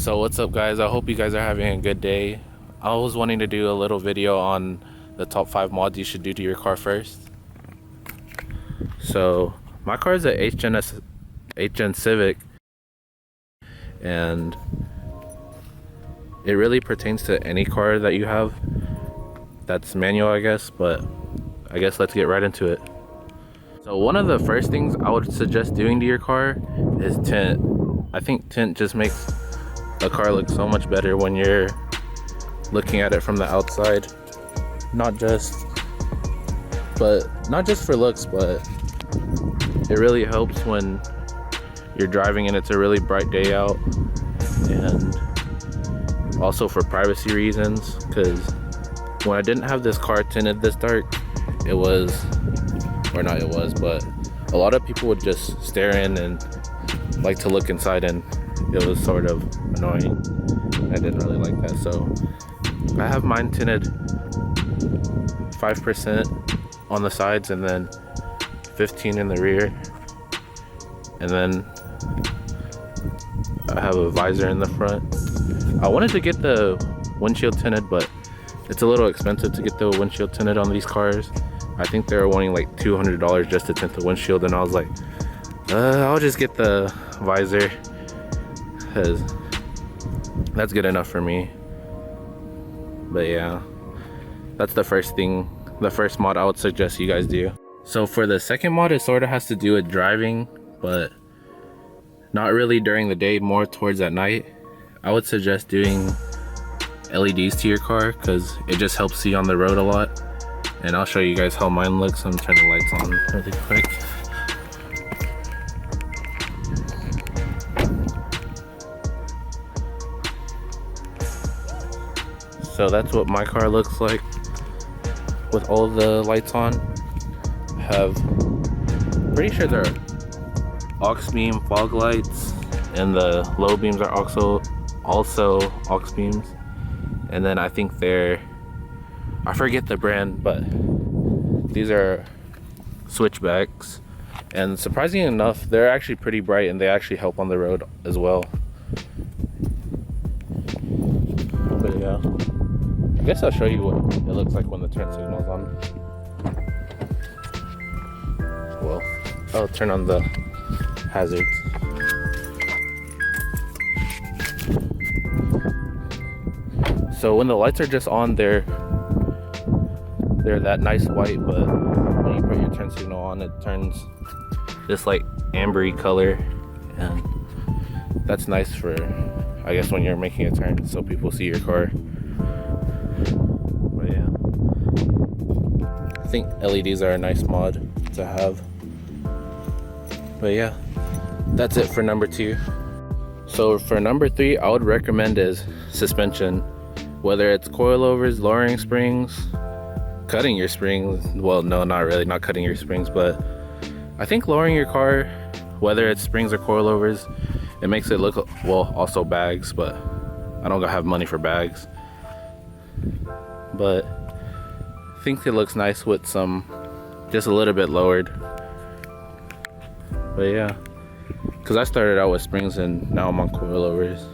So what's up, guys? I hope you guys are having a good day. I was wanting to do a little video on the top 5 mods you should do to your car first. So my car is a 8th gen Civic, and it really pertains to any car that you have that's manual, I guess, but I guess let's get right into it. So one of the first things I would suggest doing to your car is tint. I think tint just makes a car look so much better when you're looking at it from the outside. Not just for looks, but it really helps when you're driving and it's a really bright day out, and also for privacy reasons, because when I didn't have this car tinted this dark, but a lot of people would just stare in and like to look inside, and it was sort of annoying. I didn't really like that, so I have mine tinted 5% on the sides and then 15 in the rear, and then I have a visor in the front. I wanted to get the windshield tinted, but it's a little expensive to get the windshield tinted on these cars. I think they were wanting like $200 just to tint the windshield, and I was like, I'll just get the visor, because that's good enough for me. But yeah, that's the first mod I would suggest you guys do. So for the second mod, it sort of has to do with driving, but not really during the day, more towards at night. I would suggest doing LEDs to your car, because it just helps see on the road a lot. And I'll show you guys how mine looks. I'm turning the lights on really quick. So that's what my car looks like with all of the lights on. Pretty sure they're aux beam fog lights, and the low beams are also aux beams. And then I think I forget the brand, but these are switchbacks, and surprisingly enough, they're actually pretty bright, and they actually help on the road as well. But yeah, I guess I'll show you what it looks like when the turn signal's on. Well, I'll turn on the hazards. So when the lights are just on, they're that nice white, but when you put your turn signal on, it turns this like ambery color, and that's nice for, I guess, when you're making a turn so people see your car. But yeah, I think LEDs are a nice mod to have. But yeah, that's it for number 2. So for number 3, I would recommend is suspension. Whether it's coilovers, lowering springs, cutting your springs. Well, no, not really, not cutting your springs, but I think lowering your car, whether it's springs or coilovers, it makes it look, well, also bags, but I don't have money for bags. But I think it looks nice with some, just a little bit lowered. But yeah, because I started out with springs and now I'm on coilovers,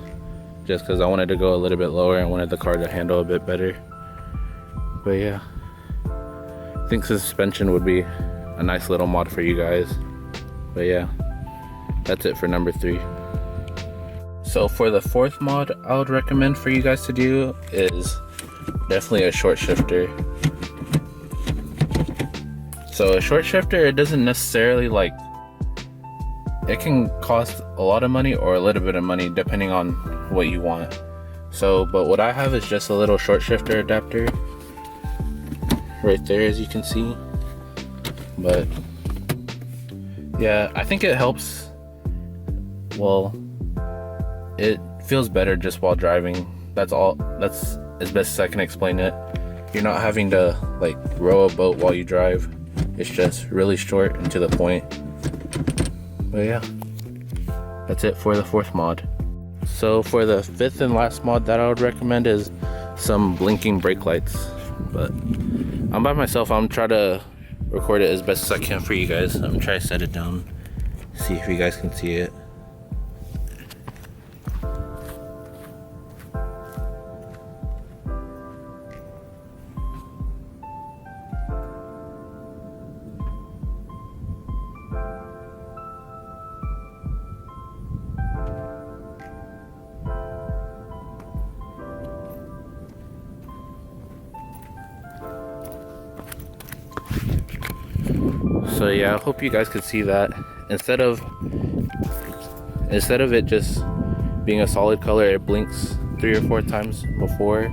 just because I wanted to go a little bit lower and wanted the car to handle a bit better. But yeah, I think suspension would be a nice little mod for you guys. But yeah, that's it for number 3. So for the 4th mod I would recommend for you guys to do is definitely a short shifter. So a short shifter, it doesn't necessarily it can cost a lot of money or a little bit of money depending on what you want. So, but what I have is just a little short shifter adapter right there, as you can see. But yeah, I think it helps. Well, it feels better just while driving. That's as best as I can explain it. You're not having to row a boat while you drive. It's just really short and to the point. But yeah, that's it for the 4th mod. So for the 5th and last mod that I would recommend is some blinking brake lights. But I'm by myself. I'm trying to record it as best as I can for you guys. I'm trying to set it down, see if you guys can see it. So yeah, I hope you guys could see that. Instead of it just being a solid color, it blinks 3 or 4 times before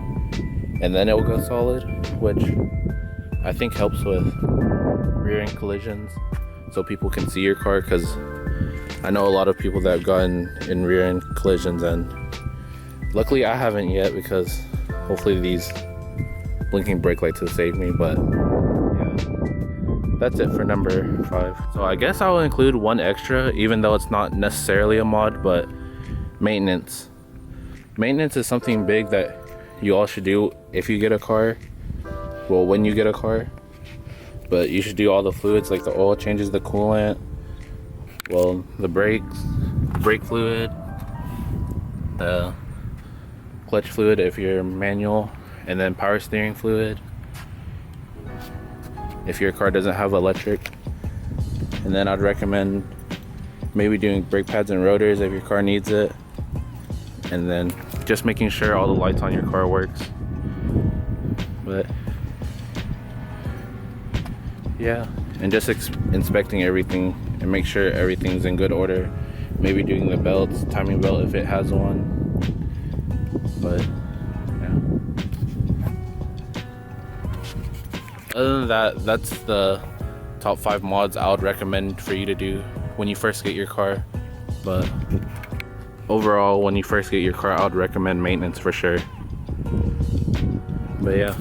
and then it will go solid, which I think helps with rear end collisions so people can see your car, because I know a lot of people that have gotten in rear end collisions, and luckily I haven't yet because hopefully these blinking brake lights will save me. But yeah, that's it for number 5. So I guess I'll include one extra, even though it's not necessarily a mod, but maintenance. Maintenance is something big that you all should do if you get a car. Well, when you get a car. But you should do all the fluids, like the oil changes, the coolant, well, the brakes, brake fluid, the clutch fluid if you're manual, and then power steering fluid if your car doesn't have electric. And then I'd recommend maybe doing brake pads and rotors if your car needs it, and then just making sure all the lights on your car works. But yeah, and just inspecting everything and make sure everything's in good order. Maybe doing the belts, timing belt if it has one. But yeah, other than that, that's the top 5 mods I would recommend for you to do when you first get your car. But overall, when you first get your car, I would recommend maintenance for sure. But yeah,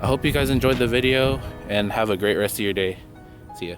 I hope you guys enjoyed the video and have a great rest of your day. See ya.